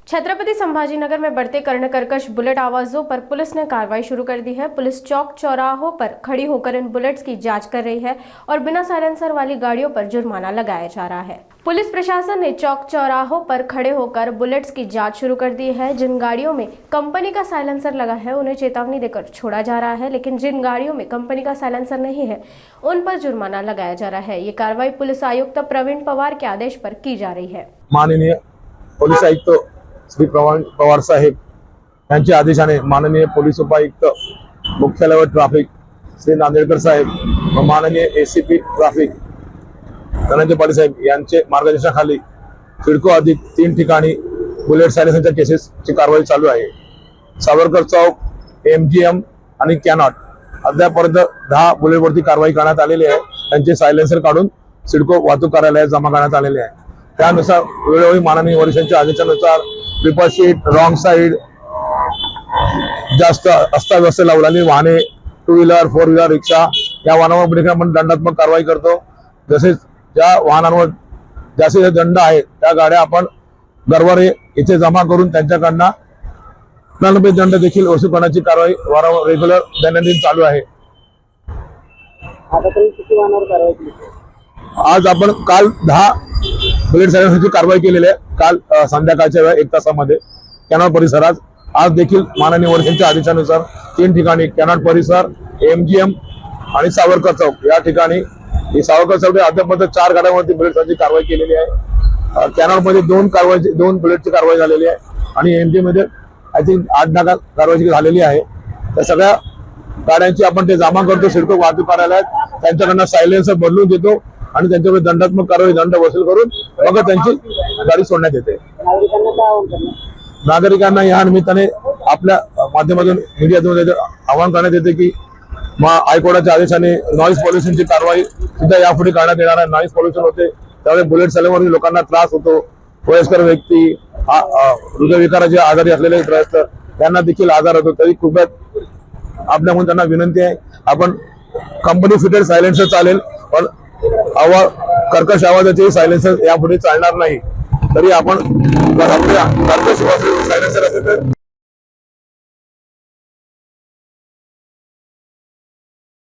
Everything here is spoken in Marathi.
छत्रपति संभाजीनगर में बढ़ते कर्णकर्कश बुलेट आवाजों पर पुलिस ने कार्रवाई शुरू कर दी है। पुलिस चौक चौराहों पर खड़ी होकर इन बुलेट्स की जांच कर रही है और बिना साइलेंसर वाली गाड़ियों पर जुर्माना लगाया जा रहा है। पुलिस प्रशासन ने चौक चौराहों पर खड़े होकर बुलेट्स की जांच शुरू कर दी है। जिन गाड़ियों में कंपनी का साइलेंसर लगा है उन्हें चेतावनी देकर छोड़ा जा रहा है, लेकिन जिन गाड़ियों में कंपनी का साइलेंसर नहीं है उन पर जुर्माना लगाया जा रहा है। ये कार्रवाई पुलिस आयुक्त प्रवीण पवार के आदेश पर की जा रही है। माननीय पोलीस आयुक्त श्री प्रवीण पवार साहेब यांच्या आदेशाने माननीय पोलीस उपायुक्त मुख्यालय ट्रॅफिक श्री नांदेडकर साहेब व माननीय एसीपी ट्रॅफिक धनंजय पाटील साहेब यांचे मार्गदर्शनाखाली सिडको अधिक 3 ठिकाणी बुलेट सायलेन्सरच्या केसेसची कारवाई चालू आहे। सावरकर चौक, एमजीएम आणि कॅनॉट अद्यापर्यंत 10 बुलेटवरती कारवाई करण्यात आलेली आहे। त्यांचे सायलेन्सर काढून सिडको वाहतूक कार्यालयात जमा करण्यात आलेले आहे। त्यानुसार वेळोवेळी माननीय वरिष्ठांच्या आदेशानुसार ट्रिपल सीट, रॉंग साइड, जास्त अस्ताव्यस्त लावलेली वाहने, 2 व्हीलर, 4 व्हीलर, रिक्षा या वाहनांवर आपण दंडात्मक कारवाई करतो। जसे ज्या वाहनांवर जास्तीत दंड आहे त्या गाड्या आपण गरवारे इथे जमा करून त्यांच्याकडनं दंडात्मक दंड देखील वसूल करण्याची कारवाई वारंवार रेग्युलर दैनंदिन चालू आहे। किती वाहनावर कारवाई केली? आज आपण काल 10 बुलेट सायलेन्सरची कारवाई केलेली आहे। काल संध्याकाळच्या वेळी 1 तासामध्ये कॅनॉट परिसरात। आज देखील माननीय वरिष्ठांच्या आदेशानुसार 3 ठिकाणी कॅनॉट परिसर, एमजीएम आणि सावरकर चौक या ठिकाणी सावरकर चौक अद्यापर्यंत 4 गाड्यांवरती बुलेटची कारवाई केलेली आहे। कॅनॉट मध्ये 2 बुलेटची कारवाई झालेली आहे आणि एमजीएम मध्ये आय थिंक 8-10 कारवाई झालेली आहे। त्या सगळ्या गाड्यांची आपण ते जमा करतो सिडको वाहतूक कार्यालयात, त्यांच्याकडनं सायलेन्सर बदलून देतो आणि त्यांच्यावर दंडात्मक कारवाई दंड वसूल करून मग त्यांची गाडी सोडण्यात येते। नागरिकांना या निमित्ताने आपल्या माध्यमातून मीडियातून आवाहन करण्यात येते की हायकोर्टाच्या आदेशाने नॉईज पॉल्युशनची कारवाई सुद्धा यापुढे करण्यात येणार आहे। नॉईज पॉल्युशन होते त्यामुळे बुलेट चालवणाऱ्या लोकांना त्रास होतो। वयस्कर व्यक्ती, हृदयविकाराचे आजारी असलेले ग्रस्त त्यांना देखील आजार होतो। तरी खूप आपल्याकडून त्यांना विनंती आहे, आपण कंपनी फिटेड सायलेन्सर चालेल पण कर्कश आवाजाचे सायलेन्सर यापुढे चालणार नाही। तरी आपण कर्कश सायलेन्सर असेल तर